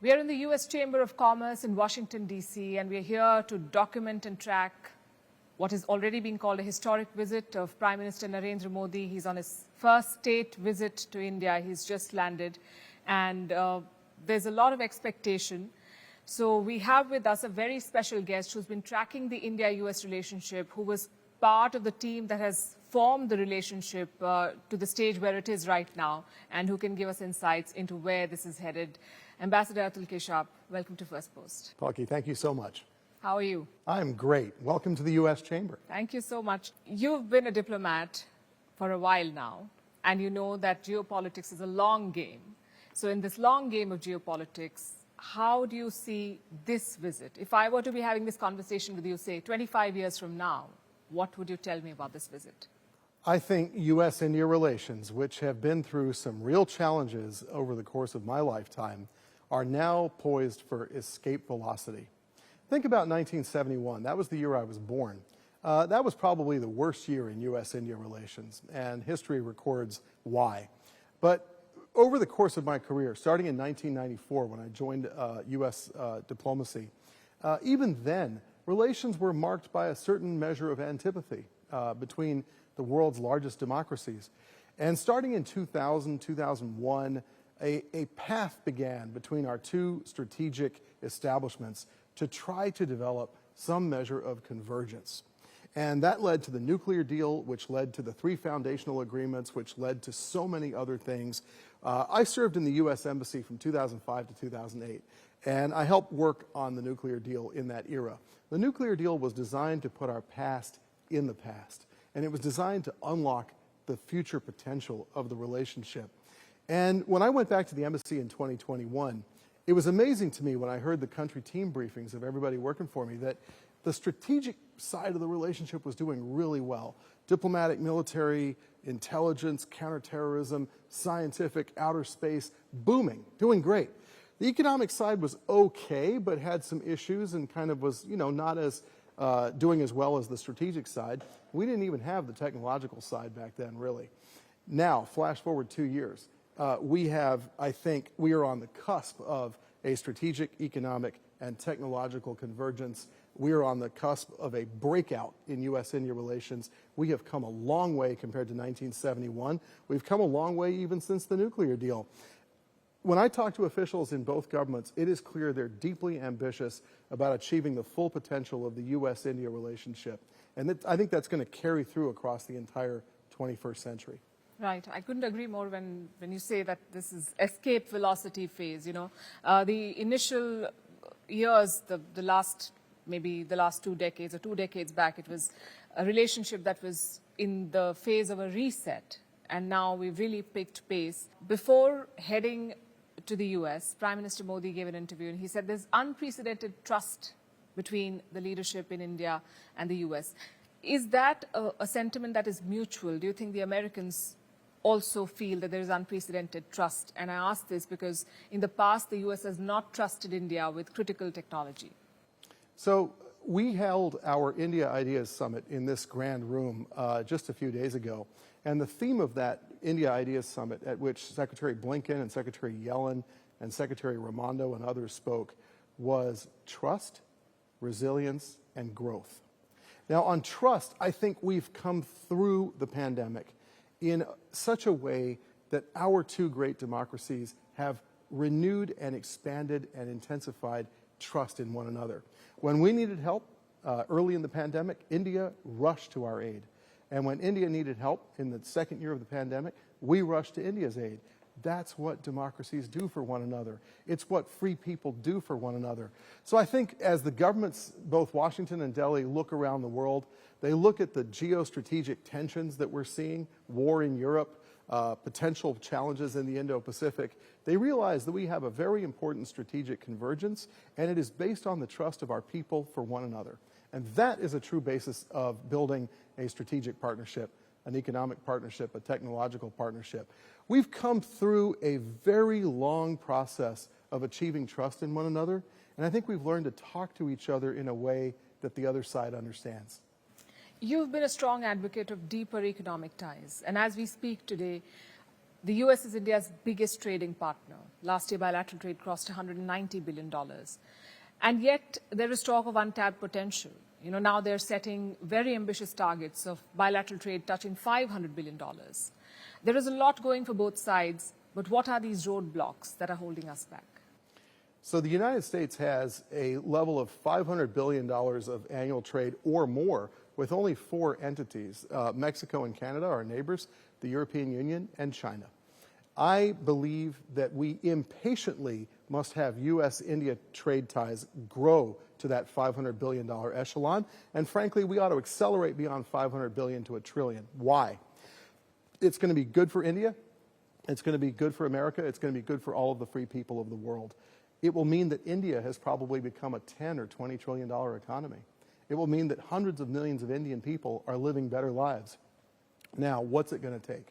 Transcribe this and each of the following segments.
We are in the U.S. Chamber of Commerce in Washington, D.C., and we are here to document and track what is already being called a historic visit of Prime Minister Narendra Modi. He's on his first state visit to India. He's just landed, and there's a lot of expectation. So we have with us a very special guest who's been tracking the India-US relationship, who was part of the team that has formed the relationship to the stage where it is right now, and who can give us insights into where this is headed. Ambassador Atul Keshap, welcome to Firstpost. Palki, thank you so much. How are you? I'm great. Welcome to the U.S. Chamber. Thank you so much. You've been a diplomat for a while now, and you know that geopolitics is a long game. So in this long game of geopolitics, how do you see this visit? If I were to be having this conversation with you, say, 25 years from now, what would you tell me about this visit? I think U.S.-India relations, which have been through some real challenges over the course of my lifetime, are now poised for escape velocity. Think about 1971. That was the year I was born. That was probably the worst year in U.S.-India relations, and history records why. But over the course of my career, starting in 1994 when I joined U.S. diplomacy, even then, relations were marked by a certain measure of antipathy between the world's largest democracies. And starting in 2000, 2001, a path began between our two strategic establishments to try to develop some measure of convergence. And that led to the nuclear deal, which led to the 3 foundational agreements, which led to so many other things. I served in the U.S. Embassy from 2005 to 2008, and I helped work on the nuclear deal in that era. The nuclear deal was designed to put our past in the past, and it was designed to unlock the future potential of the relationship. And when I went back to the embassy in 2021, it was amazing to me when I heard the country team briefings of everybody working for me that the strategic side of the relationship was doing really well. Diplomatic, military, intelligence, counterterrorism, scientific, outer space, booming, doing great. The economic side was okay, but had some issues and kind of was, not as doing as well as the strategic side. We didn't even have the technological side back then, really. Now, flash forward 2 years. We are on the cusp of a strategic, economic, and technological convergence. We are on the cusp of a breakout in U.S.-India relations. We have come a long way compared to 1971. We've come a long way even since the nuclear deal. When I talk to officials in both governments, it is clear they're deeply ambitious about achieving the full potential of the U.S.-India relationship. And I think that's going to carry through across the entire 21st century. Right. I couldn't agree more when you say that this is escape velocity phase. The initial years, maybe the last 2 decades or 2 decades back, it was a relationship that was in the phase of a reset. And now we've really picked pace. Before heading to the U.S., Prime Minister Modi gave an interview and he said there's unprecedented trust between the leadership in India and the U.S. Is that a sentiment that is mutual? Do you think the Americans also feel that there is unprecedented trust? And I ask this because in the past, the U.S. has not trusted India with critical technology. So we held our India Ideas Summit in this grand room just a few days ago. And the theme of that India Ideas Summit, at which Secretary Blinken and Secretary Yellen and Secretary Raimondo and others spoke, was trust, resilience, and growth. Now, on trust, I think we've come through the pandemic in such a way that our two great democracies have renewed and expanded and intensified trust in one another. When we needed help early in the pandemic, India rushed to our aid. And when India needed help in the second year of the pandemic, we rushed to India's aid. That's what democracies do for one another. It's what free people do for one another. So I think as the governments, both Washington and Delhi, look around the world, they look at the geostrategic tensions that we're seeing, war in Europe, potential challenges in the Indo-Pacific. They realize that we have a very important strategic convergence, and it is based on the trust of our people for one another. And that is a true basis of building a strategic partnership, an economic partnership, a technological partnership. We've come through a very long process of achieving trust in one another, and I think we've learned to talk to each other in a way that the other side understands. You've been a strong advocate of deeper economic ties, and as we speak today, The US is India's biggest trading partner. Last year, bilateral trade crossed $190 billion. And yet, there is talk of untapped potential. Now they're setting very ambitious targets of bilateral trade touching $500 billion. There is a lot going for both sides, but what are these roadblocks that are holding us back? So the United States has a level of $500 billion of annual trade or more with only 4 entities, Mexico and Canada, our neighbors, the European Union, and China. I believe that we impatiently must have U.S.-India trade ties grow to that $500 billion echelon, and frankly, we ought to accelerate beyond $500 billion to $1 trillion. Why? It's going to be good for India, it's going to be good for America, it's going to be good for all of the free people of the world. It will mean that India has probably become a $10 or $20 trillion economy. It will mean that hundreds of millions of Indian people are living better lives. Now, what's it going to take?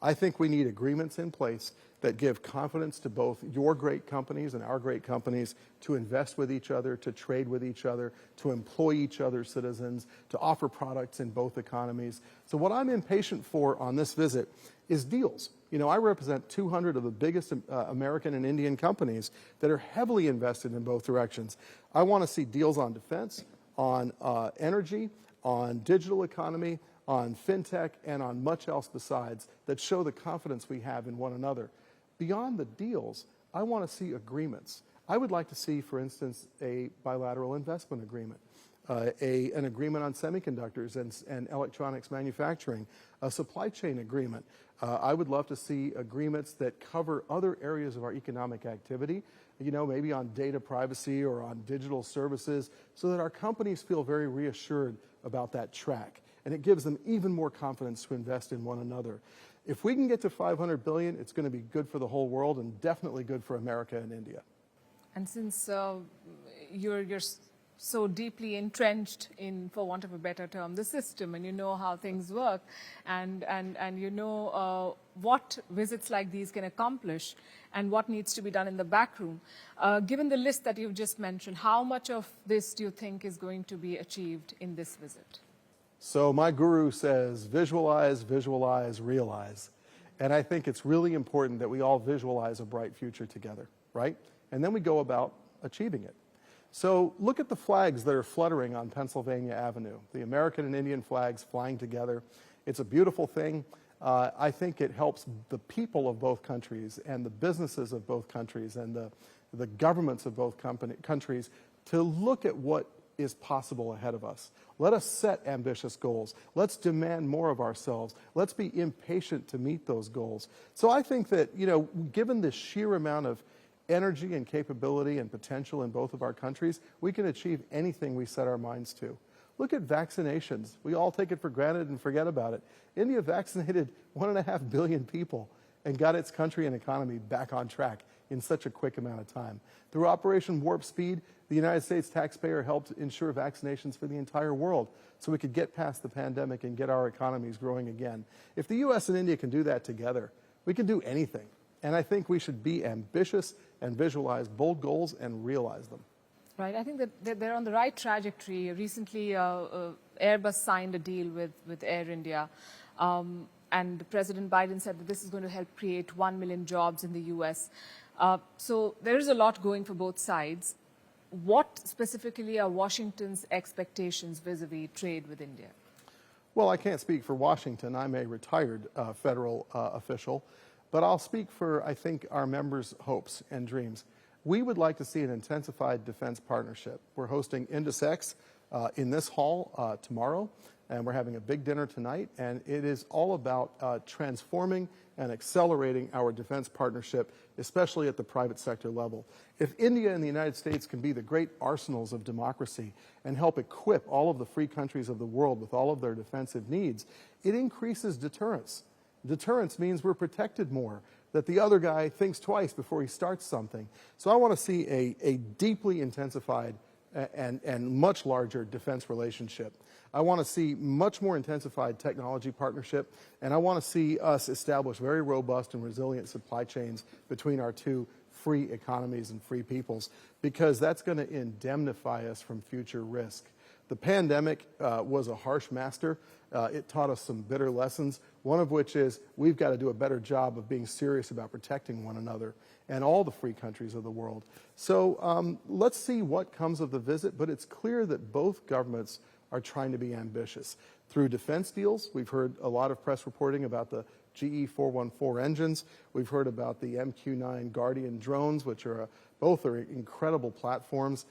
I think we need agreements in place that give confidence to both your great companies and our great companies to invest with each other, to trade with each other, to employ each other's citizens, to offer products in both economies. So what I'm impatient for on this visit is deals. I represent 200 of the biggest American and Indian companies that are heavily invested in both directions. I want to see deals on defense, on energy, on digital economy, on fintech, and on much else besides that show the confidence we have in one another. Beyond the deals, I want to see agreements. I would like to see, for instance, a bilateral investment agreement, an agreement on semiconductors and electronics manufacturing, a supply chain agreement. I would love to see agreements that cover other areas of our economic activity, maybe on data privacy or on digital services, so that our companies feel very reassured about that track. And it gives them even more confidence to invest in one another. If we can get to $500 billion, it's going to be good for the whole world and definitely good for America and India. And since you're so deeply entrenched in, for want of a better term, the system, and you know how things work, and you know what visits like these can accomplish and what needs to be done in the back room, given the list that you've just mentioned, how much of this do you think is going to be achieved in this visit? So my guru says, visualize, visualize, realize. And I think it's really important that we all visualize a bright future together, right? And then we go about achieving it. So look at the flags that are fluttering on Pennsylvania Avenue, the American and Indian flags flying together. It's a beautiful thing. I think it helps the people of both countries and the businesses of both countries and the governments of both countries to look at what is possible ahead of us. Let us set ambitious goals. Let's demand more of ourselves. Let's be impatient to meet those goals. So I think that, given the sheer amount of energy and capability and potential in both of our countries, we can achieve anything we set our minds to. Look at vaccinations. We all take it for granted and forget about it. India vaccinated 1.5 billion people and got its country and economy back on track in such a quick amount of time. Through Operation Warp Speed, the United States taxpayer helped ensure vaccinations for the entire world so we could get past the pandemic and get our economies growing again. If the U.S. and India can do that together, we can do anything. And I think we should be ambitious and visualize bold goals and realize them. Right. I think that they're on the right trajectory. Recently, Airbus signed a deal with Air India. And President Biden said that this is going to help create 1 million jobs in the U.S. So there is a lot going for both sides. What specifically are Washington's expectations vis-a-vis trade with India? Well, I can't speak for Washington. I'm a retired federal official. But I'll speak for, I think, our members' hopes and dreams. We would like to see an intensified defense partnership. We're hosting INDUSX in this hall tomorrow, and we're having a big dinner tonight, and it is all about transforming and accelerating our defense partnership, especially at the private sector level. If India and the United States can be the great arsenals of democracy and help equip all of the free countries of the world with all of their defensive needs, it increases deterrence. Deterrence means we're protected more, that the other guy thinks twice before he starts something. So I want to see a deeply intensified and much larger defense relationship. I want to see much more intensified technology partnership, and I want to see us establish very robust and resilient supply chains between our two free economies and free peoples, because that's going to indemnify us from future risk. The pandemic was a harsh master. It taught us some bitter lessons, one of which is we've got to do a better job of being serious about protecting one another and all the free countries of the world. So let's see what comes of the visit, but it's clear that both governments are trying to be ambitious. Through defense deals, we've heard a lot of press reporting about the GE 414 engines. We've heard about the MQ-9 Guardian drones, which are both are incredible platforms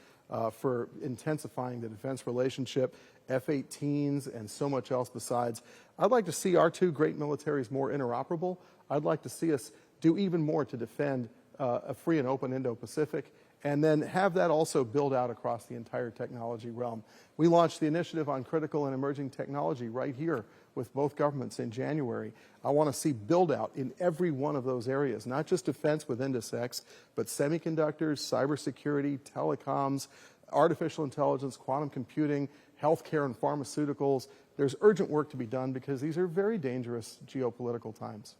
for intensifying the defense relationship, F-18s, and so much else besides. I'd like to see our two great militaries more interoperable. I'd like to see us do even more to defend a free and open Indo-Pacific, and then have that also build out across the entire technology realm. We launched the initiative on critical and emerging technology right here with both governments in January. I want to see build out in every one of those areas, not just defense with INDOSEX, but semiconductors, cybersecurity, telecoms, artificial intelligence, quantum computing, healthcare and pharmaceuticals. There's urgent work to be done because these are very dangerous geopolitical times.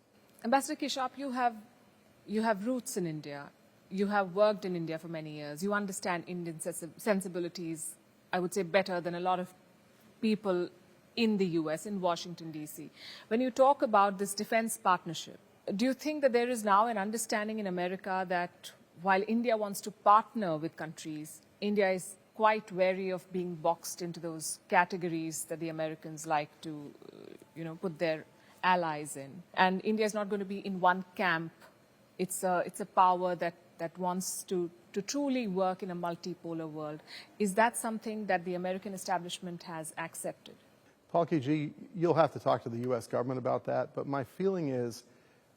Ambassador Keshap, you have roots in India. You have worked in India for many years. You understand Indian sensibilities, I would say, better than a lot of people in the US, in Washington, D.C. When you talk about this defense partnership, do you think that there is now an understanding in America that while India wants to partner with countries, India is quite wary of being boxed into those categories that the Americans like to, put their allies in? And India is not going to be in one camp. It's a power that wants to truly work in a multipolar world. Is that something that the American establishment has accepted? Palki ji, you'll have to talk to the U.S. government about that, but my feeling is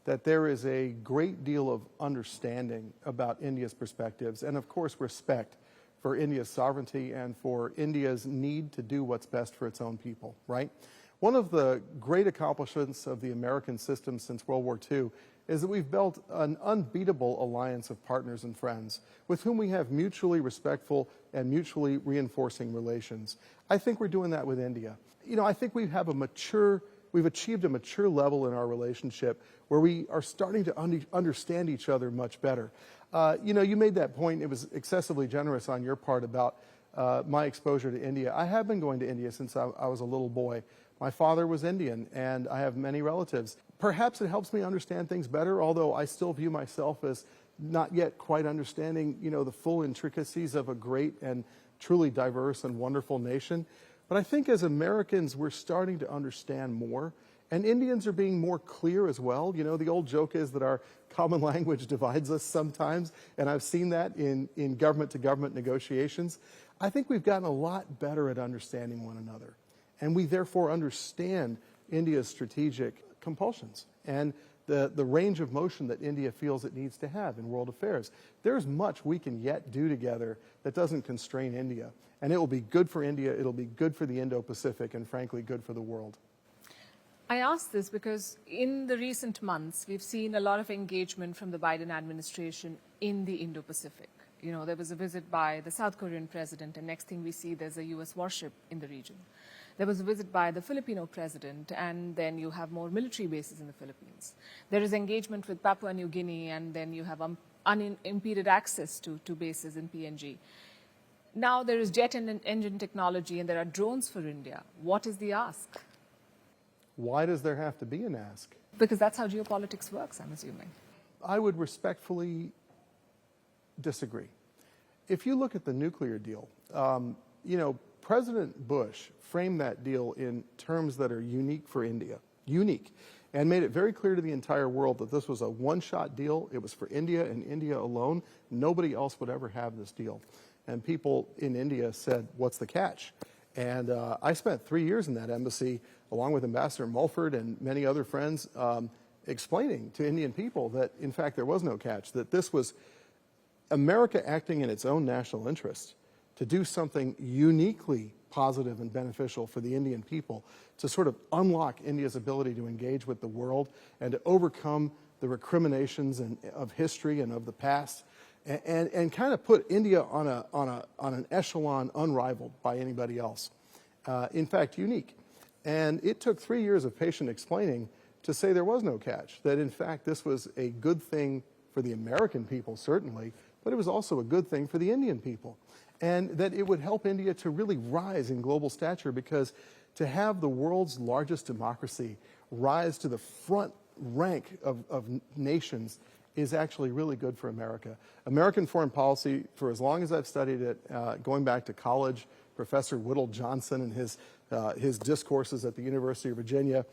that there is a great deal of understanding about India's perspectives and, of course, respect for India's sovereignty and for India's need to do what's best for its own people, right? One of the great accomplishments of the American system since World War II is that we've built an unbeatable alliance of partners and friends with whom we have mutually respectful and mutually reinforcing relations. I think we're doing that with India. I think we've achieved a mature level in our relationship where we are starting to understand each other much better. You made that point. It was excessively generous on your part about my exposure to India. I have been going to India since I was a little boy. My father was Indian, and I have many relatives. Perhaps it helps me understand things better, although I still view myself as not yet quite understanding, the full intricacies of a great and truly diverse and wonderful nation. But I think as Americans, we're starting to understand more. And Indians are being more clear as well. The old joke is that our common language divides us sometimes, and I've seen that in government-to-government negotiations. I think we've gotten a lot better at understanding one another. And we therefore understand India's strategic compulsions and the range of motion that India feels it needs to have in world affairs. There's much we can yet do together that doesn't constrain India. And it will be good for India, it'll be good for the Indo-Pacific, and frankly, good for the world. I ask this because in the recent months, we've seen a lot of engagement from the Biden administration in the Indo-Pacific. There was a visit by the South Korean president, and next thing we see, there's a US warship in the region. There was a visit by the Filipino president, and then you have more military bases in the Philippines. There is engagement with Papua New Guinea, and then you have unimpeded access to bases in PNG. Now there is jet engine technology, and there are drones for India. What is the ask? Why does there have to be an ask? Because that's how geopolitics works, I'm assuming. I would respectfully disagree. If you look at the nuclear deal, President Bush framed that deal in terms that are unique for India, and made it very clear to the entire world that this was a one-shot deal. It was for India and India alone. Nobody else would ever have this deal. And people in India said, what's the catch? And I spent 3 years in that embassy, along with Ambassador Mulford and many other friends, explaining to Indian people that, in fact, there was no catch, that this was America acting in its own national interest to do something uniquely positive and beneficial for the Indian people, to sort of unlock India's ability to engage with the world and to overcome the recriminations of history and of the past, and kind of put India on an echelon unrivaled by anybody else. In fact, unique. And it took 3 years of patient explaining to say there was no catch, that in fact this was a good thing for the American people, certainly, but it was also a good thing for the Indian people. and that it would help India to really rise in global stature, because to have the world's largest democracy rise to the front rank of nations is actually really good for America. American foreign policy, for as long as I've studied it, going back to college, Professor Whittle Johnson and his discourses at the University of Virginia,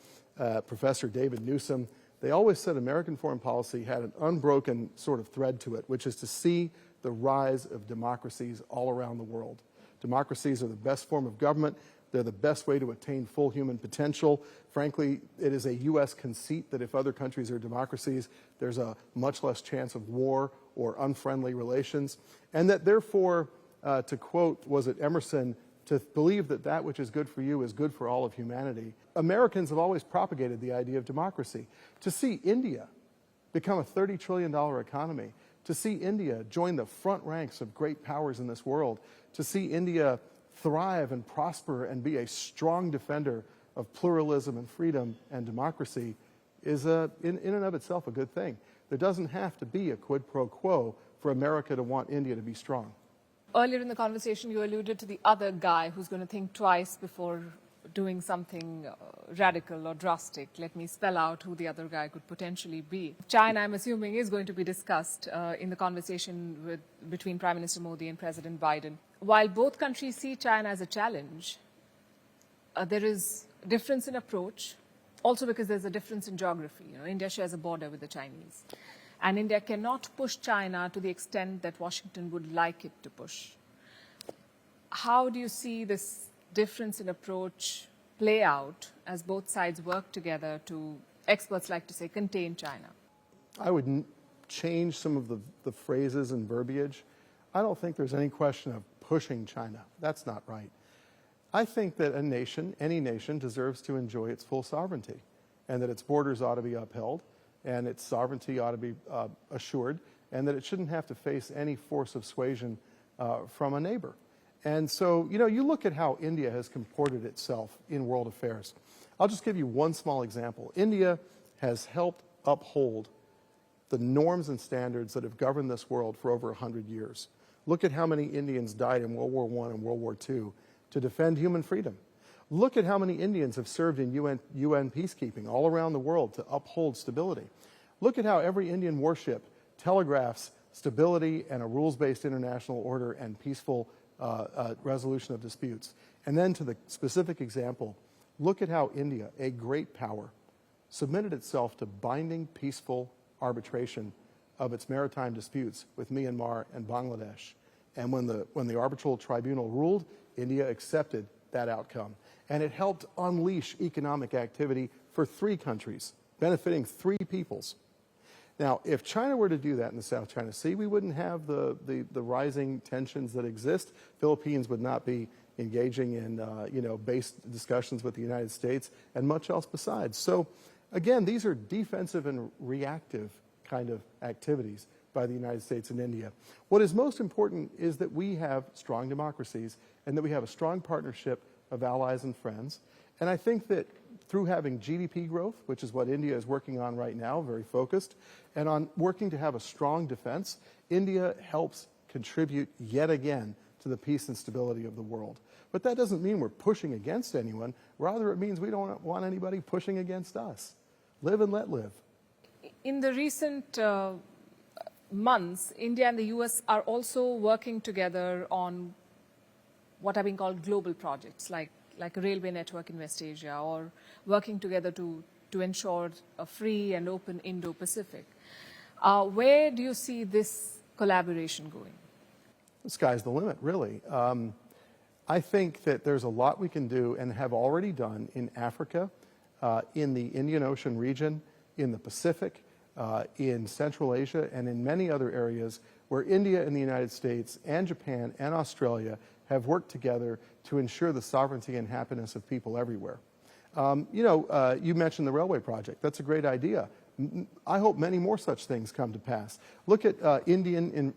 Professor David Newsom, they always said American foreign policy had an unbroken sort of thread to it, which is to see the rise of democracies all around the world. Democracies are the best form of government. They're the best way to attain full human potential. Frankly, it is a U.S. conceit that if other countries are democracies, there's a much less chance of war or unfriendly relations. And that therefore, to quote, was it Emerson, to believe that that which is good for you is good for all of humanity. Americans have always propagated the idea of democracy. To see India become a $30 trillion economy, to see India join the front ranks of great powers in this world, to see India thrive and prosper and be a strong defender of pluralism and freedom and democracy is in and of itself a good thing. There doesn't have to be a quid pro quo for America to want India to be strong. Earlier in the conversation, you alluded to the other guy who's going to think twice before doing something radical or drastic. Let me spell out who the other guy could potentially be. China, I'm assuming, is going to be discussed in the conversation between Prime Minister Modi and President Biden. While both countries see China as a challenge, there is difference in approach, also because there's a difference in geography. You know, India shares a border with the Chinese. And India cannot push China to the extent that Washington would like it to push. How do you see this difference in approach play out as both sides work together to, experts like to say, contain China? I would change some of the phrases and verbiage. I don't think there's any question of pushing China. That's not right. I think that a nation, any nation, deserves to enjoy its full sovereignty, and that its borders ought to be upheld, and its sovereignty ought to be assured, and that it shouldn't have to face any force of suasion from a neighbor. And so, you know, you look at how India has comported itself in world affairs. I'll just give you one small example. India has helped uphold the norms and standards that have governed this world for over 100 years. Look at how many Indians died in World War I and World War II to defend human freedom. Look at how many Indians have served in UN peacekeeping all around the world to uphold stability. Look at how every Indian warship telegraphs stability and a rules-based international order and peaceful resolution of disputes. And then to the specific example, look at how India, a great power, submitted itself to binding peaceful arbitration of its maritime disputes with Myanmar and Bangladesh. And when the arbitral tribunal ruled, India accepted that outcome. And it helped unleash economic activity for 3 countries, benefiting 3 peoples. Now, if China were to do that in the South China Sea, we wouldn't have the rising tensions that exist. Philippines would not be engaging in base discussions with the United States and much else besides. So, again, these are defensive and reactive kind of activities by the United States and India. What is most important is that we have strong democracies and that we have a strong partnership of allies and friends. And I think that through having GDP growth, which is what India is working on right now, very focused, and on working to have a strong defense, India helps contribute yet again to the peace and stability of the world. But that doesn't mean we're pushing against anyone. Rather, it means we don't want anybody pushing against us. Live and let live. In the recent months, India and the US are also working together on what are being called global projects, like a railway network in West Asia, or working together to ensure a free and open Indo-Pacific. Where do you see this collaboration going? The sky's the limit, really. I think that there's a lot we can do and have already done in Africa, in the Indian Ocean region, in the Pacific, in Central Asia, and in many other areas where India and the United States and Japan and Australia have worked together to ensure the sovereignty and happiness of people everywhere. You mentioned the railway project. That's a great idea. I hope many more such things come to pass. Look at Indian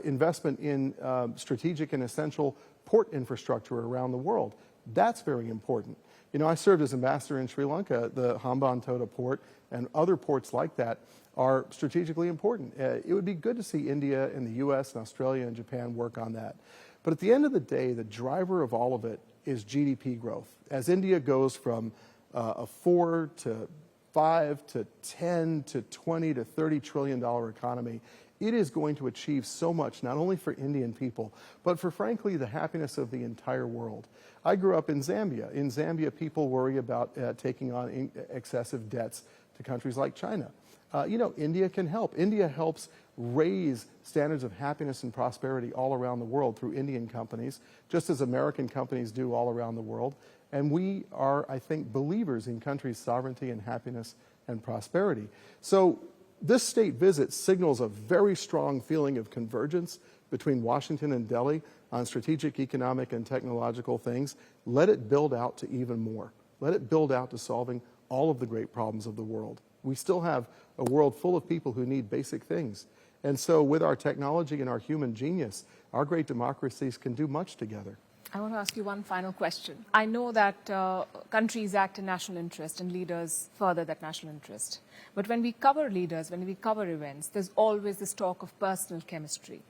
investment in strategic and essential port infrastructure around the world. That's very important. You know, I served as ambassador in Sri Lanka. The Hambantota port and other ports like that are strategically important. It would be good to see India and the US and Australia and Japan work on that. But at the end of the day, the driver of all of it is GDP growth. As India goes from a 4 to 5 to 10 to 20 to $30 trillion economy, it is going to achieve so much, not only for Indian people, but for, frankly, the happiness of the entire world. I grew up in Zambia. In Zambia, people worry about taking on excessive debts to countries like China. You know, India can help. India helps raise standards of happiness and prosperity all around the world through Indian companies, just as American companies do all around the world. And we are, I think, believers in countries' sovereignty and happiness and prosperity. So this state visit signals a very strong feeling of convergence between Washington and Delhi on strategic, economic, and technological things. Let it build out to even more. Let it build out to solving all of the great problems of the world. We still have a world full of people who need basic things. And so with our technology and our human genius, our great democracies can do much together. I want to ask you one final question. I know that countries act in national interest and leaders further that national interest. But when we cover leaders, when we cover events, there's always this talk of personal chemistry.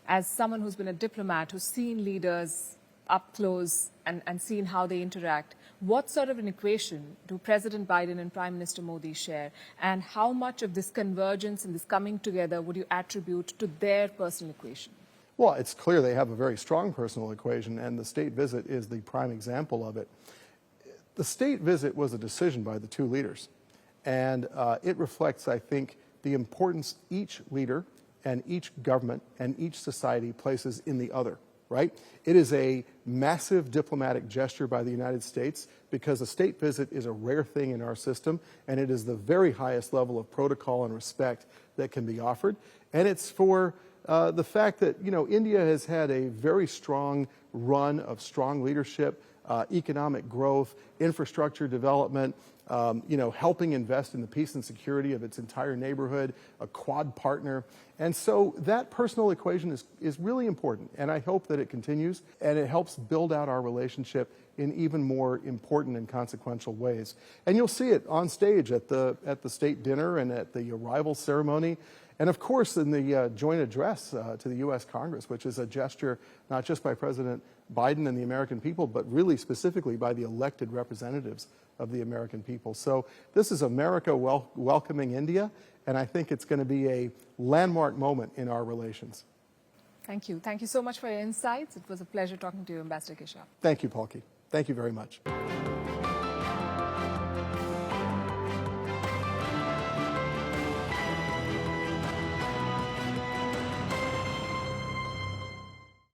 As someone who's been a diplomat, who's seen leaders up close and seen how they interact, what sort of an equation do President Biden and Prime Minister Modi share? And how much of this convergence and this coming together would you attribute to their personal equation? Well, it's clear they have a very strong personal equation, and the state visit is the prime example of it. The state visit was a decision by the two leaders, and it reflects, I think, the importance each leader and each government and each society places in the other, right? It is a massive diplomatic gesture by the United States because a state visit is a rare thing in our system, and it is the very highest level of protocol and respect that can be offered. And it's for the fact that, you know, India has had a very strong run of strong leadership, economic growth, infrastructure development, you know, helping invest in the peace and security of its entire neighborhood, a Quad partner. And so that personal equation is really important, and I hope that it continues, and it helps build out our relationship in even more important and consequential ways. And you'll see it on stage at the state dinner and at the arrival ceremony. And of course, in the joint address to the U.S. Congress, which is a gesture not just by President Biden and the American people, but really specifically by the elected representatives of the American people. So this is America welcoming India, and I think it's going to be a landmark moment in our relations. Thank you. Thank you so much for your insights. It was a pleasure talking to you, Ambassador Keshap. Thank you, Palki. Thank you very much.